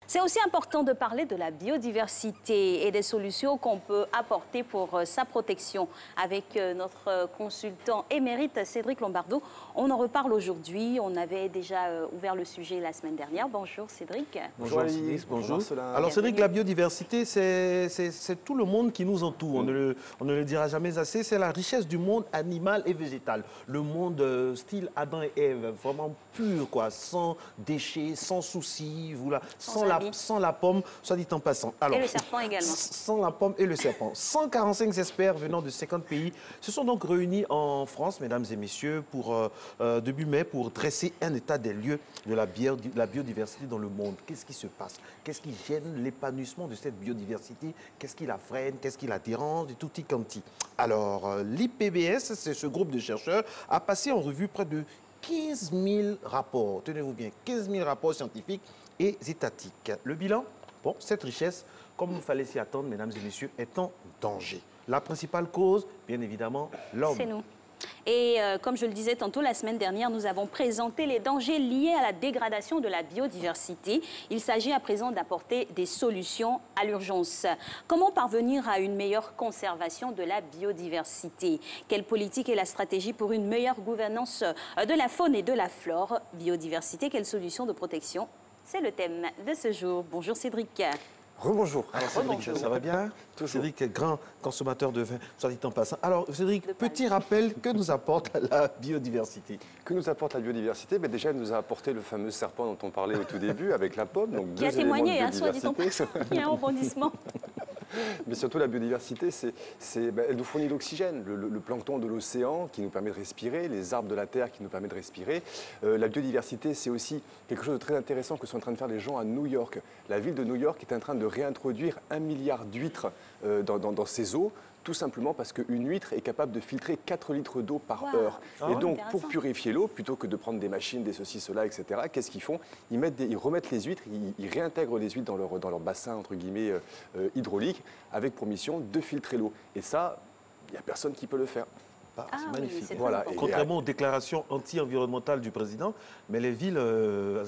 C'est aussi important de parler de la biodiversité et des solutions qu'on peut apporter pour sa protection. Avec notre consultant émérite Cédric Lombardo, on en reparle aujourd'hui. On avait déjà ouvert le sujet la semaine dernière. Bonjour Cédric. Bonjour Alice, bonjour. Alors Cédric, la biodiversité, c'est tout le monde qui nous entoure. On ne le dira jamais assez. C'est la richesse du monde animal et végétal. Le monde style Adam et Ève, vraiment pur, quoi, sans déchets, sans soucis, voilà, sans la pomme, soit dit en passant. Alors, et le serpent également. Sans la pomme et le serpent. 145 experts venant de 50 pays se sont donc réunis en France, mesdames et messieurs, pour début mai, pour dresser un état des lieux de la biodiversité dans le monde. Qu'est-ce qui se passe? Qu'est-ce qui gêne l'épanouissement de cette biodiversité? Qu'est-ce qui la freine? Qu'est-ce qui la dérange? Et tutti quanti. Alors, l'IPBES, c'est ce groupe de chercheurs, a passé en revue près de 15 000 rapports. Tenez-vous bien, 15 000 rapports scientifiques et étatiques. Le bilan? Bon, cette richesse, comme il fallait s'y attendre, mesdames et messieurs, est en danger. La principale cause, bien évidemment, l'homme. C'est nous. Et comme je le disais tantôt, la semaine dernière, nous avons présenté les dangers liés à la dégradation de la biodiversité. Il s'agit à présent d'apporter des solutions à l'urgence. Comment parvenir à une meilleure conservation de la biodiversité? Quelle politique est la stratégie pour une meilleure gouvernance de la faune et de la flore? Biodiversité, quelles solutions de protection? C'est le thème de ce jour. Bonjour Cédric. Rebonjour. Alors Cédric, ça va bien? Cédric est grand consommateur de vin, soit dit en passant. Alors Cédric, petit rappel, que nous apporte la biodiversité? Que nous apporte la biodiversité? Déjà, elle nous a apporté le fameux serpent dont on parlait au tout début, avec la pomme. Donc qui a témoigné, soit dit en passant. Il y a un rebondissement. Mais surtout, la biodiversité, elle nous fournit l'oxygène, le plancton de l'océan qui nous permet de respirer, les arbres de la terre qui nous permettent de respirer. La biodiversité, c'est aussi quelque chose de très intéressant que sont en train de faire les gens à New York. La ville de New York est en train de réintroduire 1 milliard d'huîtres dans ses eaux, tout simplement parce qu'une huître est capable de filtrer 4 litres d'eau par heure. Et donc, pour purifier l'eau, plutôt que de prendre des machines, des ceci, cela, etc., qu'est-ce qu'ils font? Ils remettent les huîtres, ils réintègrent les huîtres dans leur bassin, entre guillemets, hydraulique, avec pour mission de filtrer l'eau. Et ça, il n'y a personne qui peut le faire. C'est magnifique. Oui, voilà. Contrairement aux déclarations anti-environnementales du président, mais les villes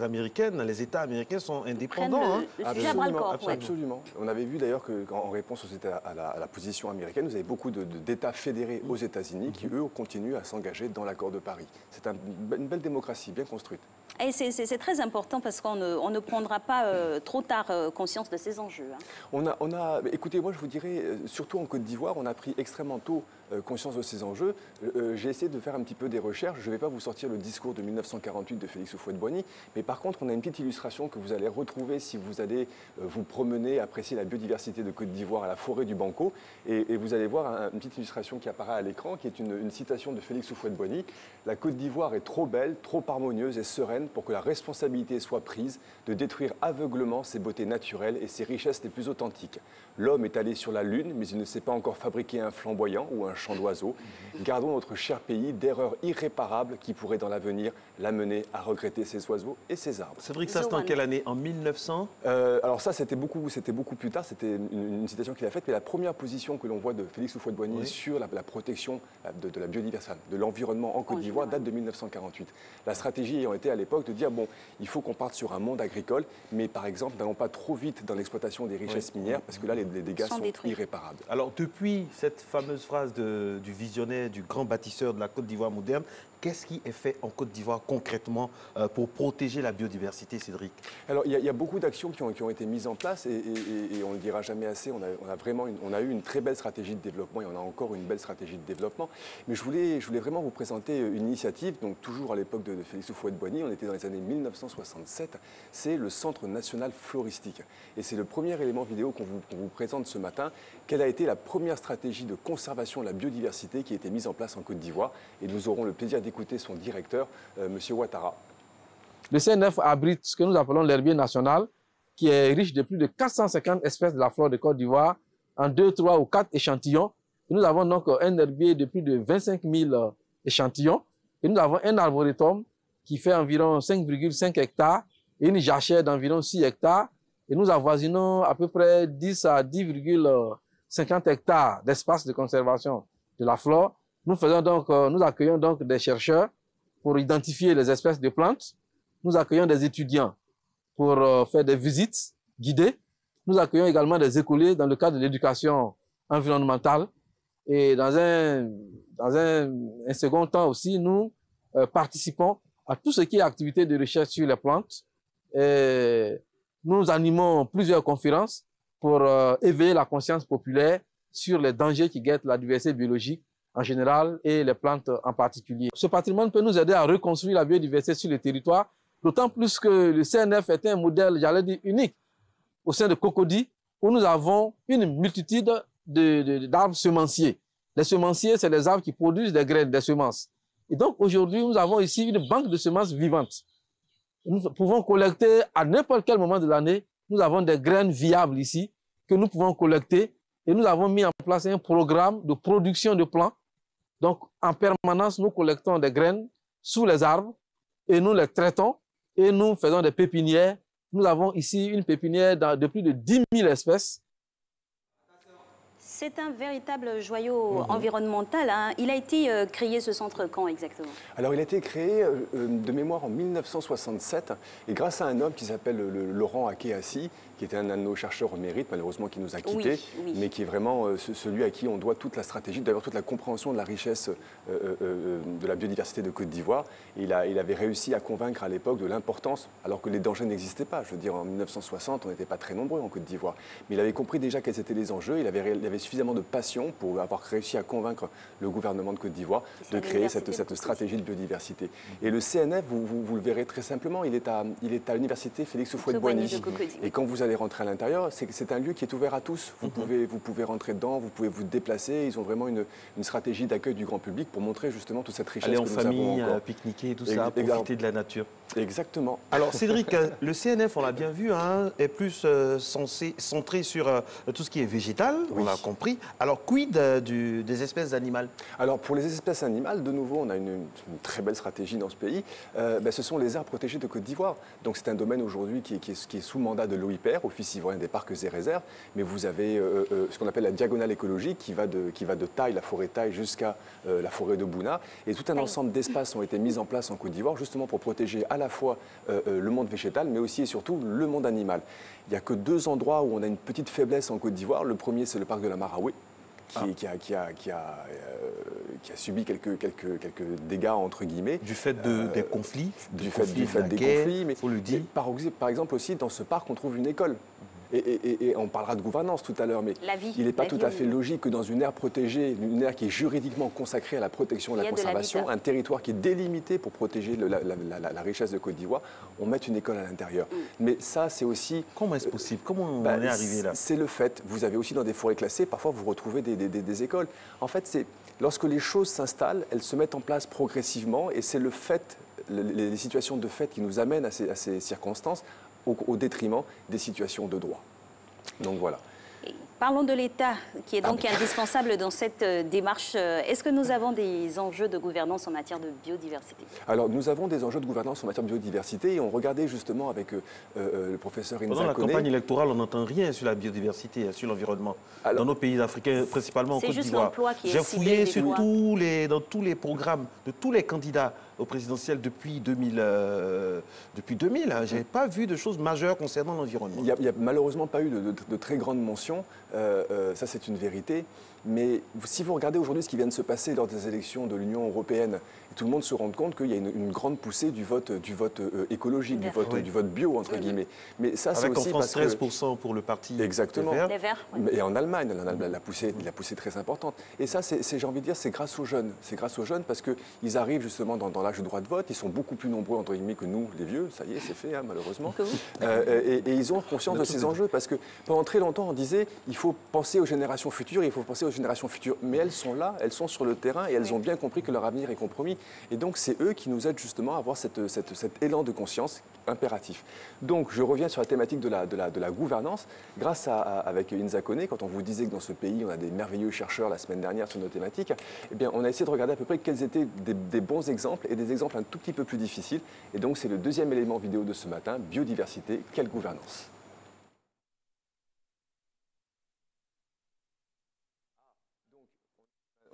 américaines, les États américains sont indépendants. Absolument. On avait vu d'ailleurs qu'en réponse à la position américaine, vous avez beaucoup d'États fédérés aux États-Unis qui, eux, continuent à s'engager dans l'accord de Paris. C'est une belle démocratie, bien construite. Et c'est très important parce qu'on ne prendra pas trop tard conscience de ces enjeux. Écoutez, moi je vous dirais, surtout en Côte d'Ivoire, on a pris extrêmement tôt conscience de ces enjeux. J'ai essayé de faire un petit peu des recherches. Je ne vais pas vous sortir le discours de 1948 de Félix Houphouët-Boigny, mais par contre, on a une petite illustration que vous allez retrouver si vous allez vous promener, apprécier la biodiversité de Côte d'Ivoire à la forêt du Banco. Et vous allez voir une petite illustration qui apparaît à l'écran, qui est une citation de Félix Houphouët-Boigny. La Côte d'Ivoire est trop belle, trop harmonieuse et sereine pour que la responsabilité soit prise de détruire aveuglement ses beautés naturelles et ses richesses les plus authentiques. L'homme est allé sur la Lune, mais il ne sait pas encore fabriquer un flamboyant ou un chant d'oiseau. Gardons notre cher pays d'erreurs irréparables qui pourraient dans l'avenir l'amener à regretter ses oiseaux et ses arbres. Cédric, ça c'est en quelle année? En 1900? Alors ça, c'était beaucoup plus tard, c'était une citation qu'il a faite, mais la première position que l'on voit de Félix Houphouët-Boigny sur la protection de la biodiversité, de l'environnement en Côte d'Ivoire, date de 1948. La stratégie ayant été à l'époque de dire, bon, il faut qu'on parte sur un monde agricole, mais par exemple, n'allons pas trop vite dans l'exploitation des richesses minières, parce que là, les dégâts sont irréparables. Alors, depuis cette fameuse phrase du visionnaire, du grand bâtisseur de la Côte d'Ivoire moderne, qu'est-ce qui est fait en Côte d'Ivoire concrètement pour protéger la biodiversité, Cédric? Alors, il y a beaucoup d'actions qui ont été mises en place et on ne le dira jamais assez. On a eu une très belle stratégie de développement et on a encore une belle stratégie de développement. Mais je voulais vraiment vous présenter une initiative, donc toujours à l'époque de Félix Houphouët-Boigny, on était dans les années 1967. C'est le Centre national floristique. Et c'est le premier élément vidéo qu'on vous présente ce matin. Quelle a été la première stratégie de conservation de la biodiversité qui a été mise en place en Côte d'Ivoire? Et nous aurons le plaisir d'écouter son directeur, M. Ouattara. Le CNF abrite ce que nous appelons l'herbier national, qui est riche de plus de 450 espèces de la flore de Côte d'Ivoire, en 2, 3 ou 4 échantillons. Et nous avons donc un herbier de plus de 25 000 échantillons. Et nous avons un arboretum qui fait environ 5,5 hectares et une jachère d'environ 6 hectares. Et nous avoisinons à peu près 10 à 10,50 hectares d'espace de conservation de la flore. Nous accueillons donc des chercheurs pour identifier les espèces de plantes. Nous accueillons des étudiants pour faire des visites guidés. Nous accueillons également des écoliers dans le cadre de l'éducation environnementale. Et dans un second temps aussi, nous participons à tout ce qui est activité de recherche sur les plantes. Et nous animons plusieurs conférences pour éveiller la conscience populaire sur les dangers qui guettent la diversité biologique en général et les plantes en particulier. Ce patrimoine peut nous aider à reconstruire la biodiversité sur le territoire, d'autant plus que le CNF est un modèle, j'allais dire, unique au sein de Cocody, où nous avons une multitude d'arbres semenciers. Les semenciers, c'est les arbres qui produisent des graines, des semences. Et donc aujourd'hui, nous avons ici une banque de semences vivantes. Nous pouvons collecter à n'importe quel moment de l'année. Nous avons des graines viables ici que nous pouvons collecter. Et nous avons mis en place un programme de production de plants. Donc, en permanence, nous collectons des graines sous les arbres et nous les traitons et nous faisons des pépinières. Nous avons ici une pépinière de plus de 10 000 espèces. C'est un véritable joyau environnemental, hein. Il a été créé, ce centre, quand exactement? Alors, il a été créé de mémoire en 1967 et grâce à un homme qui s'appelle Laurent Akéassi, qui était un de nos chercheurs au mérite, malheureusement qui nous a quittés, mais qui est vraiment celui à qui on doit toute la stratégie, d'ailleurs toute la compréhension de la richesse de la biodiversité de Côte d'Ivoire. Il avait réussi à convaincre à l'époque de l'importance, alors que les dangers n'existaient pas. Je veux dire, en 1960, on n'était pas très nombreux en Côte d'Ivoire. Mais il avait compris déjà quels étaient les enjeux, il avait suffisamment de passion pour avoir réussi à convaincre le gouvernement de Côte d'Ivoire de créer cette stratégie de biodiversité. Et le CNF, vous le verrez très simplement, il est à l'université Félix Houphouët-Boigny. Et quand vous allez rentrer à l'intérieur, c'est un lieu qui est ouvert à tous. Vous pouvez rentrer dedans, vous pouvez vous déplacer. Ils ont vraiment une stratégie d'accueil du grand public pour montrer justement toute cette richesse que nous avons encore. Aller en famille, pique-niquer, tout ça, profiter de la nature. Exactement. Alors Cédric, le CNF, on l'a bien vu, hein, est plus centré sur tout ce qui est végétal, on l'a compris. Alors quid des espèces animales? Alors pour les espèces animales, de nouveau, on a une très belle stratégie dans ce pays. Ce sont les aires protégées de Côte d'Ivoire. Donc c'est un domaine aujourd'hui qui est sous mandat de l'OIPR, Office ivoirien des parcs et réserves. Mais vous avez ce qu'on appelle la diagonale écologique qui va de Taille, la forêt Taille, jusqu'à la forêt de Bouna. Et tout un ensemble d'espaces ont été mis en place en Côte d'Ivoire justement pour protéger à la fois le monde végétal, mais aussi et surtout le monde animal. Il n'y a que deux endroits où on a une petite faiblesse en Côte d'Ivoire. Le premier, c'est le parc de la Maraoué, qui a subi quelques dégâts, entre guillemets. Du fait des conflits, du fait des conflits, mais il faut le dire. Par exemple aussi, dans ce parc, on trouve une école. Et on parlera de gouvernance tout à l'heure, mais il n'est pas tout à fait logique que dans une aire protégée, une aire qui est juridiquement consacrée à la protection et à la conservation, un territoire qui est délimité pour protéger la richesse de Côte d'Ivoire, on mette une école à l'intérieur. Mais ça, c'est aussi... Comment est-ce possible? Comment on est arrivé là? C'est le fait. Vous avez aussi dans des forêts classées, parfois vous retrouvez des écoles. En fait, c'est lorsque les choses s'installent, elles se mettent en place progressivement, et c'est le fait, les situations de fait qui nous amènent à ces circonstances, au détriment des situations de droit. Donc voilà. Parlons de l'État, qui est donc indispensable dans cette démarche. Est-ce que nous avons des enjeux de gouvernance en matière de biodiversité? Alors, nous avons des enjeux de gouvernance en matière de biodiversité et on regardait justement avec le professeur Inza Koné. Pendant la campagne électorale, on n'entend rien sur la biodiversité, sur l'environnement. Dans nos pays africains, principalement en Côte d'Ivoire. J'ai fouillé dans tous les programmes de tous les candidats au présidentiel depuis 2000. Hein. Je n'ai pas vu de choses majeures concernant l'environnement. Il n'y a malheureusement pas eu de très grandes mentions. Ça, c'est une vérité. Mais si vous regardez aujourd'hui ce qui vient de se passer lors des élections de l'Union européenne, tout le monde se rend compte qu'il y a une grande poussée du vote écologique, du vote bio, entre guillemets. Mais ça, c'est aussi en France, 13% pour le parti exactement. des Verts. Et en Allemagne, la poussée très importante. Et ça, j'ai envie de dire, c'est grâce aux jeunes. C'est grâce aux jeunes parce qu'ils arrivent justement dans l'âge de droit de vote. Ils sont beaucoup plus nombreux, entre guillemets, que nous, les vieux. Ça y est, c'est fait, hein, malheureusement. Et ils ont conscience de ces enjeux parce que pendant très longtemps, on disait il faut penser aux générations futures, il faut penser aux générations futures. Mais elles sont là, elles sont sur le terrain et elles ont bien compris que leur avenir est compromis. Et donc, c'est eux qui nous aident justement à avoir cet élan de conscience impératif. Donc, je reviens sur la thématique de la gouvernance. Grâce avec Inza Koné, quand on vous disait que dans ce pays, on a des merveilleux chercheurs la semaine dernière sur nos thématiques, eh bien, on a essayé de regarder à peu près quels étaient des bons exemples et des exemples un tout petit peu plus difficiles. Et donc, c'est le deuxième élément vidéo de ce matin, biodiversité, quelle gouvernance?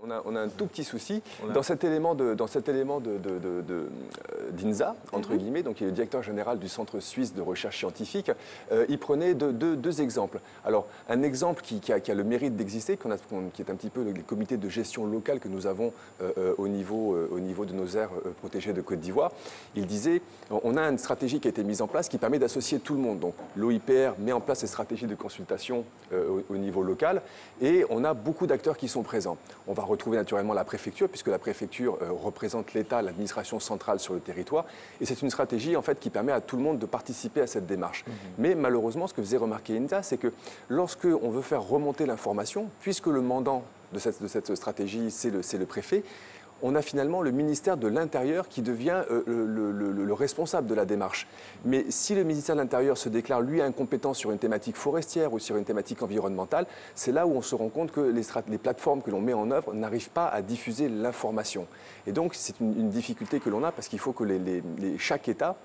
On a un tout petit souci. Dans cet élément d'INSA, entre guillemets, donc il est le directeur général du Centre suisse de recherche scientifique, il prenait deux exemples. Alors, un exemple qui a le mérite d'exister, qui est un petit peu le comité de gestion locale que nous avons au niveau de nos aires protégées de Côte d'Ivoire. Il disait, on a une stratégie qui a été mise en place qui permet d'associer tout le monde. Donc, l'OIPR met en place ses stratégies de consultation au niveau local et on a beaucoup d'acteurs qui sont présents. On va retrouver naturellement la préfecture, puisque la préfecture représente l'État, l'administration centrale sur le territoire. Et c'est une stratégie en fait, qui permet à tout le monde de participer à cette démarche. Mais malheureusement, ce que faisait remarquer INSA, c'est que lorsqu'on veut faire remonter l'information, puisque le mandant de cette stratégie, c'est le préfet, on a finalement le ministère de l'Intérieur qui devient le responsable de la démarche. Mais si le ministère de l'Intérieur se déclare, lui, incompétent sur une thématique forestière ou sur une thématique environnementale, c'est là où on se rend compte que les plateformes que l'on met en œuvre n'arrivent pas à diffuser l'information. Et donc, c'est une difficulté que l'on a parce qu'il faut que chaque État...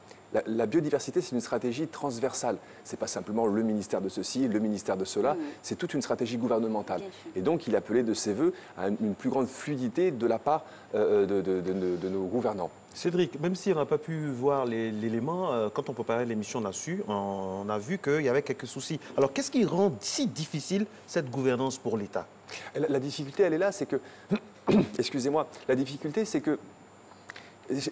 La biodiversité, c'est une stratégie transversale. Ce n'est pas simplement le ministère de ceci, le ministère de cela, c'est toute une stratégie gouvernementale. Et donc, il appelait de ses voeux à une plus grande fluidité de la part de nos gouvernants. Cédric, même si on n'a pas pu voir l'élément, quand on préparait l'émission là-dessus, on a vu qu'il y avait quelques soucis. Alors, qu'est-ce qui rend si difficile cette gouvernance pour l'État? La difficulté, elle est là, c'est que... Excusez-moi. La difficulté, c'est que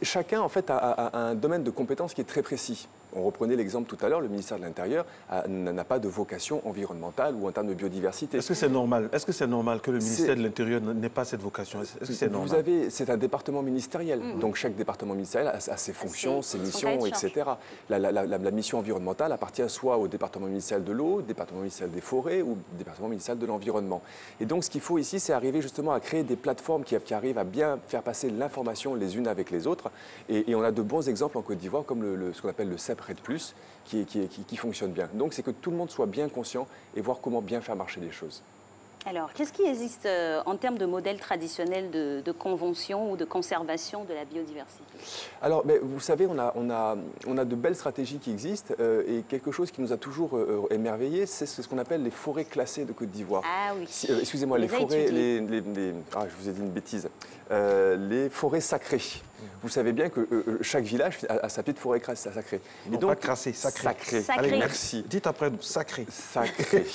chacun, en fait, a un domaine de compétences qui est très précis. On reprenait l'exemple tout à l'heure, le ministère de l'Intérieur n'a pas de vocation environnementale ou en termes de biodiversité. Est-ce que c'est normal? Est-ce que c'est normal que le ministère de l'Intérieur n'ait pas cette vocation? Est-ce que c'est normal? C'est un département ministériel. Donc chaque département ministériel a ses fonctions, ses missions, etc. La mission environnementale appartient soit au département ministériel de l'eau, au département ministériel des forêts ou au département ministériel de l'environnement. Et donc ce qu'il faut ici, c'est arriver justement à créer des plateformes qui arrivent à bien faire passer l'information les unes avec les autres. Et on a de bons exemples en Côte d'Ivoire, comme ce qu'on appelle le CEP RED+, qui fonctionne bien. Donc c'est que tout le monde soit bien conscient et voir comment bien faire marcher les choses. Alors, qu'est-ce qui existe en termes de modèles traditionnels de convention ou de conservation de la biodiversité? Alors, vous savez, on a de belles stratégies qui existent et quelque chose qui nous a toujours émerveillés, c'est ce qu'on appelle les forêts classées de Côte d'Ivoire. Ah oui. Excusez-moi, les forêts, je vous ai dit une bêtise. Les forêts sacrées. Vous savez bien que chaque village a sa petite forêt sacrée. Et donc, pas crassée, sacrée. Allez, merci. Dites après nous, sacré. Sacré.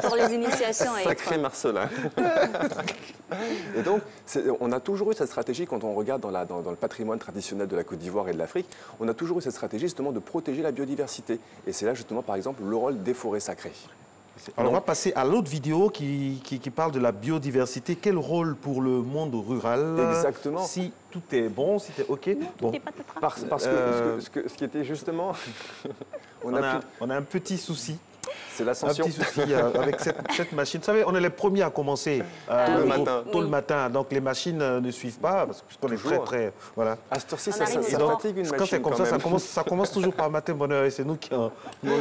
Pour les initiations. Sacré Marcelin. Et donc, on a toujours eu cette stratégie, quand on regarde dans le patrimoine traditionnel de la Côte d'Ivoire et de l'Afrique, on a toujours eu cette stratégie justement de protéger la biodiversité. Et c'est là justement, par exemple, le rôle des forêts sacrées. Alors, on va passer à l'autre vidéo qui parle de la biodiversité. Quel rôle pour le monde rural? Exactement. Si tout est bon, si c'est OK. Non, bon. tout n'est pas de trace. Parce que ce qui était justement... on a un petit souci. C'est l'ascension. Un petit souci avec cette machine. Vous savez, on est les premiers à commencer tôt le matin. Donc les machines ne suivent pas, parce qu'on est très... Voilà. À cette heure-ci, ça fatigue une machine. Quand c'est comme ça commence toujours par matin bonheur. Et c'est nous qui en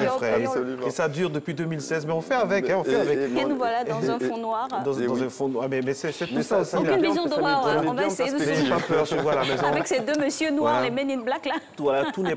effraie. Et ça dure depuis 2016. Mais on fait avec. On fait avec. Et nous voilà dans un fond noir. Dans un fond noir. Mais c'est tout ça aussi. Aucune vision d'horreur. On va essayer de se... pas peur, je vois à la maison. Avec ces deux messieurs noirs, les Men in Black, là. Voilà, tout n'est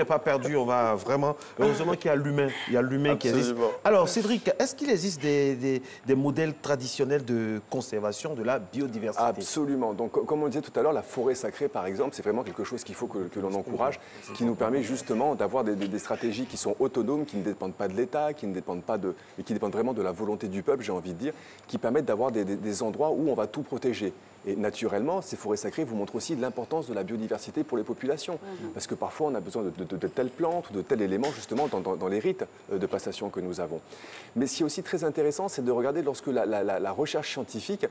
pas perdu. On va vraiment... Heureusement qu'il y a l'humain. Il y a l'humain qui existe. Alors, Cédric, est-ce qu'il existe des modèles traditionnels de conservation de la biodiversité? Absolument. Donc, comme on disait tout à l'heure, la forêt sacrée, par exemple, c'est vraiment quelque chose qu'il faut que l'on encourage, qui nous permet justement d'avoir des stratégies qui sont autonomes, qui ne dépendent pas de l'État, qui ne dépendent pas mais qui dépendent vraiment de la volonté du peuple, j'ai envie de dire, qui permettent d'avoir des endroits où on va tout protéger. Et naturellement, ces forêts sacrées vous montrent aussi l'importance de la biodiversité pour les populations. Parce que parfois, on a besoin de telles plantes, de tels éléments, justement, dans les rites de passation que nous avons. Mais ce qui est aussi très intéressant, c'est de regarder lorsque la recherche scientifique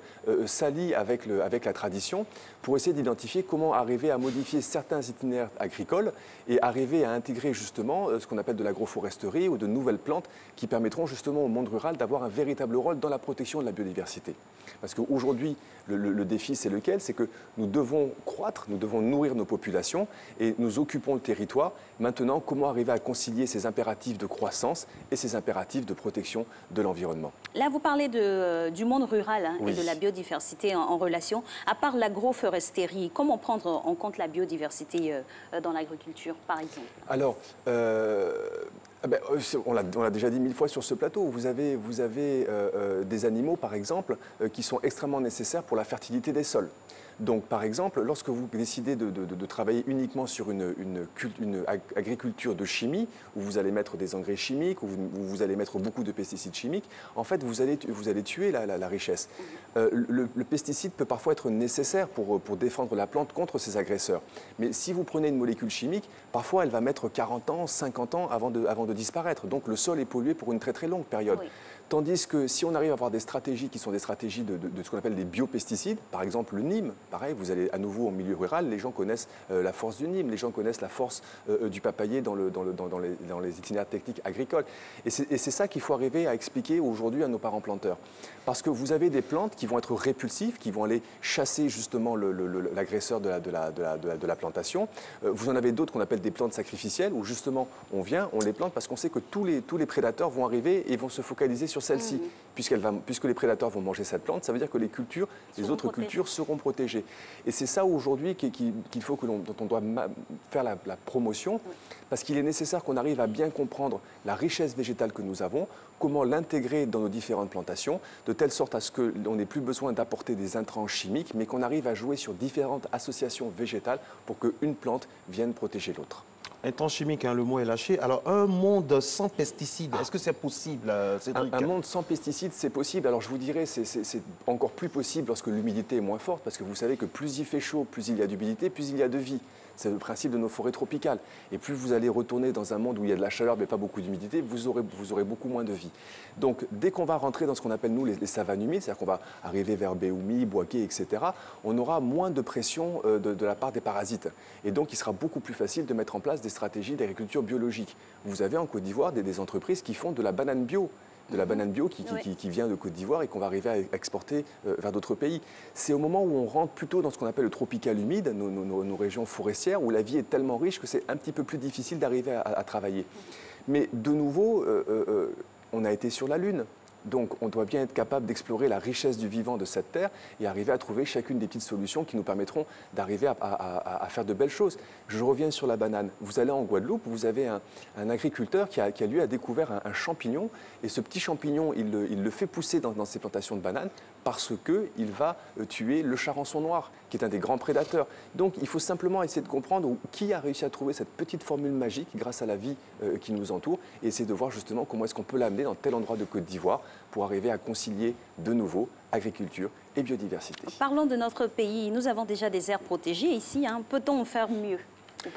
s'allie avec la tradition pour essayer d'identifier comment arriver à modifier certains itinéraires agricoles et arriver à intégrer justement ce qu'on appelle de l'agroforesterie ou de nouvelles plantes qui permettront justement au monde rural d'avoir un véritable rôle dans la protection de la biodiversité. Parce qu'aujourd'hui, le défi, c'est lequel? C'est que nous devons croître, nous devons nourrir nos populations et nous occupons le territoire. Maintenant, comment arriver à concilier ces impératifs de croissance et ces impératifs de protection de l'environnement? Là, vous parlez du monde rural et de la biodiversité en relation. À part l'agroforesterie, comment prendre en compte la biodiversité dans l'agriculture, par exemple? Alors, On l'a déjà dit 1000 fois sur ce plateau. Vous avez des animaux, par exemple, qui sont extrêmement nécessaires pour la fertilité des sols. Donc, par exemple, lorsque vous décidez de travailler uniquement sur une agriculture de chimie, où vous allez mettre des engrais chimiques, où vous allez mettre beaucoup de pesticides chimiques, en fait, vous allez tuer la richesse. Le pesticide peut parfois être nécessaire pour défendre la plante contre ces agresseurs. Mais si vous prenez une molécule chimique, parfois, elle va mettre 40 ans, 50 ans avant de disparaître. Donc, le sol est pollué pour une très, très longue période. Oui. Tandis que si on arrive à avoir des stratégies qui sont des stratégies de ce qu'on appelle des biopesticides, par exemple le Nîmes, pareil, vous allez à nouveau en milieu rural, les gens connaissent la force du Nîmes, les gens connaissent la force du papayer dans les itinéraires techniques agricoles. Et c'est ça qu'il faut arriver à expliquer aujourd'hui à nos parents planteurs. Parce que vous avez des plantes qui vont être répulsives, qui vont aller chasser justement l'agresseur de la plantation. Vous en avez d'autres qu'on appelle des plantes sacrificielles, où justement on les plante parce qu'on sait que tous les prédateurs vont arriver et vont se focaliser sur celle-ci. Puisque les prédateurs vont manger cette plante, ça veut dire que les autres cultures seront protégées. Et c'est ça aujourd'hui qu'il faut dont on doit faire la promotion, parce qu'il est nécessaire qu'on arrive à bien comprendre la richesse végétale que nous avons, comment l'intégrer dans nos différentes plantations, de telle sorte à ce qu'on n'ait plus besoin d'apporter des intrants chimiques, mais qu'on arrive à jouer sur différentes associations végétales pour qu'une plante vienne protéger l'autre. Intrants chimiques, le mot est lâché. Alors, un monde sans pesticides, est-ce que c'est possible, Cédric? Un monde sans pesticides, c'est possible. Alors, je vous dirais, c'est encore plus possible lorsque l'humidité est moins forte, parce que vous savez que plus il fait chaud, plus il y a d'humidité, plus il y a de vie. C'est le principe de nos forêts tropicales. Et plus vous allez retourner dans un monde où il y a de la chaleur mais pas beaucoup d'humidité, vous aurez beaucoup moins de vie. Donc, dès qu'on va rentrer dans ce qu'on appelle, nous, les savanes humides, c'est-à-dire qu'on va arriver vers Béoumi, Boaké, etc., on aura moins de pression de la part des parasites. Et donc, il sera beaucoup plus facile de mettre en place des stratégies d'agriculture biologique. Vous avez en Côte d'Ivoire des entreprises qui font de la banane bio. Qui vient de Côte d'Ivoire et qu'on va arriver à exporter vers d'autres pays. C'est au moment où on rentre plutôt dans ce qu'on appelle le tropical humide, nos régions forestières, où la vie est tellement riche que c'est un petit peu plus difficile d'arriver à travailler. Mais de nouveau, on a été sur la Lune. Donc, on doit bien être capable d'explorer la richesse du vivant de cette terre et arriver à trouver chacune des petites solutions qui nous permettront d'arriver à faire de belles choses. Je reviens sur la banane. Vous allez en Guadeloupe, vous avez un agriculteur qui lui a découvert un champignon, et ce petit champignon, il le fait pousser dans ses plantations de bananes parce qu'il va tuer le charançon noir, qui est un des grands prédateurs. Donc, il faut simplement essayer de comprendre qui a réussi à trouver cette petite formule magique grâce à la vie qui nous entoure et essayer de voir justement comment est-ce qu'on peut l'amener dans tel endroit de Côte d'Ivoire pour arriver à concilier de nouveau agriculture et biodiversité. Parlons de notre pays. Nous avons déjà des aires protégées ici. Peut-on faire mieux? On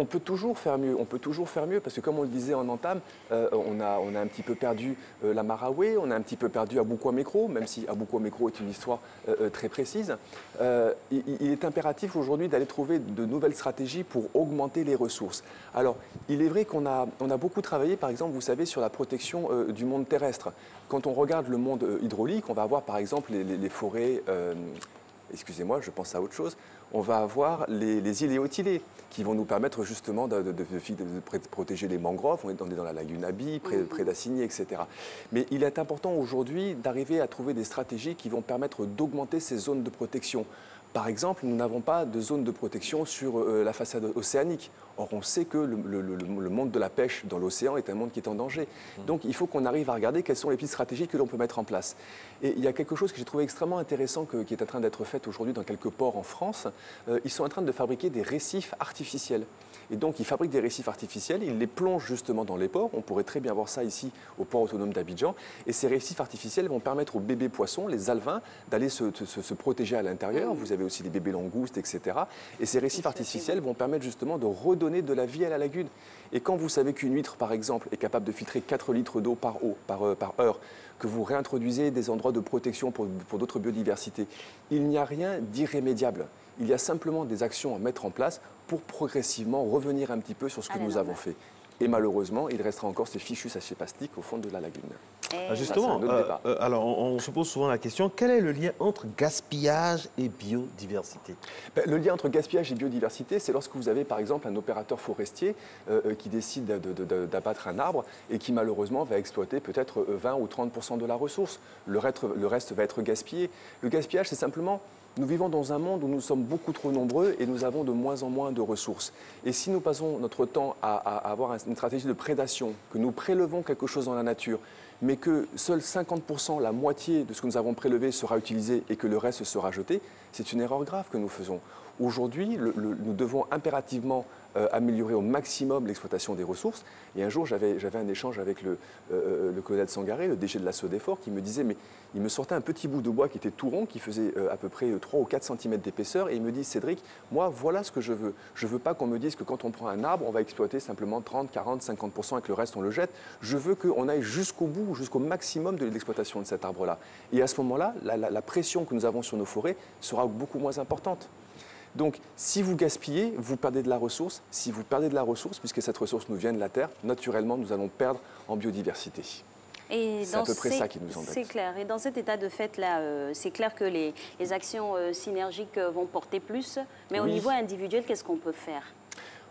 peut toujours faire mieux. On peut toujours faire mieux parce que, comme on le disait en entame, on a un petit peu perdu la Maraoué, on a un petit peu perdu Abou-Kouamékro, même si Abou-Kouamékro est une histoire très précise. Il est impératif aujourd'hui d'aller trouver de nouvelles stratégies pour augmenter les ressources. Alors, il est vrai qu'on a beaucoup travaillé, par exemple, vous savez, sur la protection du monde terrestre. Quand on regarde le monde hydraulique, on va avoir, par exemple, les forêts... excusez-moi, je pense à autre chose. On va avoir les îles éotilées qui vont nous permettre justement de protéger les mangroves. On est dans la lagune Abi, près d'Assigny, etc. Mais il est important aujourd'hui d'arriver à trouver des stratégies qui vont permettre d'augmenter ces zones de protection. Par exemple, nous n'avons pas de zone de protection sur la façade océanique. Or, on sait que le monde de la pêche dans l'océan est un monde qui est en danger. Donc, il faut qu'on arrive à regarder quelles sont les petites stratégies que l'on peut mettre en place. Et il y a quelque chose que j'ai trouvé extrêmement intéressant qui est en train d'être fait aujourd'hui dans quelques ports en France. Ils sont en train de fabriquer des récifs artificiels. Et donc, ils fabriquent des récifs artificiels, ils les plongent justement dans les ports. On pourrait très bien voir ça ici au port autonome d'Abidjan. Et ces récifs artificiels vont permettre aux bébés poissons, les alevins, d'aller se protéger à l'intérieur. Vous avez aussi des bébés langoustes, etc. Et ces récifs artificiels vont permettre justement de redonner de la vie à la lagune. Et quand vous savez qu'une huître, par exemple, est capable de filtrer 4 litres d'eau par heure, que vous réintroduisez des endroits de protection pour d'autres biodiversités, il n'y a rien d'irrémédiable. Il y a simplement des actions à mettre en place pour progressivement revenir un petit peu sur ce que nous avons fait. Et malheureusement, il restera encore ces fichus sachets plastiques au fond de la lagune. Justement, alors on se pose souvent la question, quel est le lien entre gaspillage et biodiversité? Le lien entre gaspillage et biodiversité, c'est lorsque vous avez par exemple un opérateur forestier qui décide d'abattre un arbre et qui malheureusement va exploiter peut-être 20 ou 30% de la ressource. Le reste va être gaspillé. Le gaspillage, c'est simplement Nous vivons dans un monde où nous sommes beaucoup trop nombreux et nous avons de moins en moins de ressources. Et si nous passons notre temps à avoir une stratégie de prédation, que nous prélevons quelque chose dans la nature, mais que seuls 50%, la moitié de ce que nous avons prélevé sera utilisé et que le reste sera jeté, c'est une erreur grave que nous faisons. Aujourd'hui, nous devons impérativement améliorer au maximum l'exploitation des ressources. Et un jour, j'avais un échange avec le colonel Sangaré, le DG de la SODEFOR, qui me disait, mais il me sortait un petit bout de bois qui était tout rond, qui faisait à peu près 3 ou 4 cm d'épaisseur, et il me dit, Cédric, moi, voilà ce que je veux. Je ne veux pas qu'on me dise que quand on prend un arbre, on va exploiter simplement 30, 40, 50% et que le reste, on le jette. Je veux qu'on aille jusqu'au bout, jusqu'au maximum de l'exploitation de cet arbre-là. Et à ce moment-là, la pression que nous avons sur nos forêts sera beaucoup moins importante. Donc, si vous gaspillez, vous perdez de la ressource. Si vous perdez de la ressource, puisque cette ressource nous vient de la Terre, naturellement, nous allons perdre en biodiversité. C'est à peu près ça qui nous embête. C'est clair. Et dans cet état de fait-là, c'est clair que les actions synergiques vont porter plus. Mais au niveau individuel, qu'est-ce qu'on peut faire?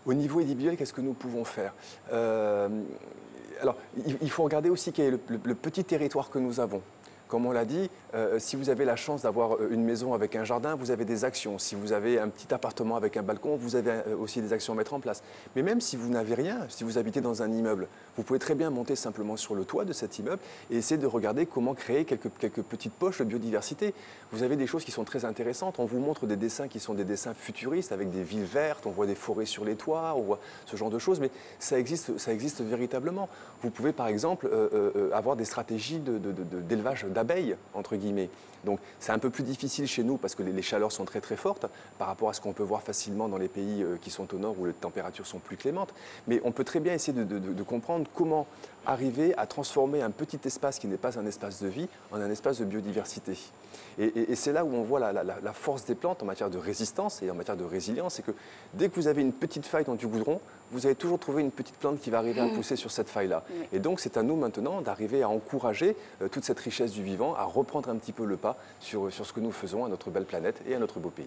Au niveau individuel, qu'est-ce que nous pouvons faire? Alors, il faut regarder aussi quel est le petit territoire que nous avons. Comme on l'a dit, si vous avez la chance d'avoir une maison avec un jardin, vous avez des actions. Si vous avez un petit appartement avec un balcon, vous avez aussi des actions à mettre en place. Mais même si vous n'avez rien, si vous habitez dans un immeuble, vous pouvez très bien monter simplement sur le toit de cet immeuble et essayer de regarder comment créer quelques petites poches de biodiversité. Vous avez des choses qui sont très intéressantes. On vous montre des dessins qui sont des dessins futuristes avec des villes vertes, on voit des forêts sur les toits, on voit ce genre de choses, mais ça existe véritablement. Vous pouvez par exemple avoir des stratégies d'élevage d'abeilles, entre guillemets. Donc c'est un peu plus difficile chez nous parce que les chaleurs sont très très fortes par rapport à ce qu'on peut voir facilement dans les pays qui sont au nord où les températures sont plus clémentes. Mais on peut très bien essayer de comprendre comment arriver à transformer un petit espace qui n'est pas un espace de vie en un espace de biodiversité. Et c'est là où on voit la force des plantes en matière de résistance et en matière de résilience, c'est que dès que vous avez une petite faille dans du goudron, vous allez toujours trouver une petite plante qui va arriver à pousser sur cette faille-là. Et donc c'est à nous maintenant d'arriver à encourager toute cette richesse du vivant, à reprendre un petit peu le pas sur ce que nous faisons à notre belle planète et à notre beau pays.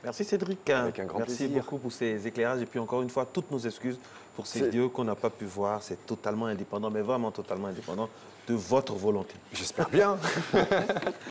Merci Cédric. Avec un grand plaisir. Merci beaucoup pour ces éclairages. Et puis encore une fois, toutes nos excuses pour ces vidéos qu'on n'a pas pu voir. C'est totalement indépendant, mais vraiment totalement indépendant de votre volonté. J'espère bien.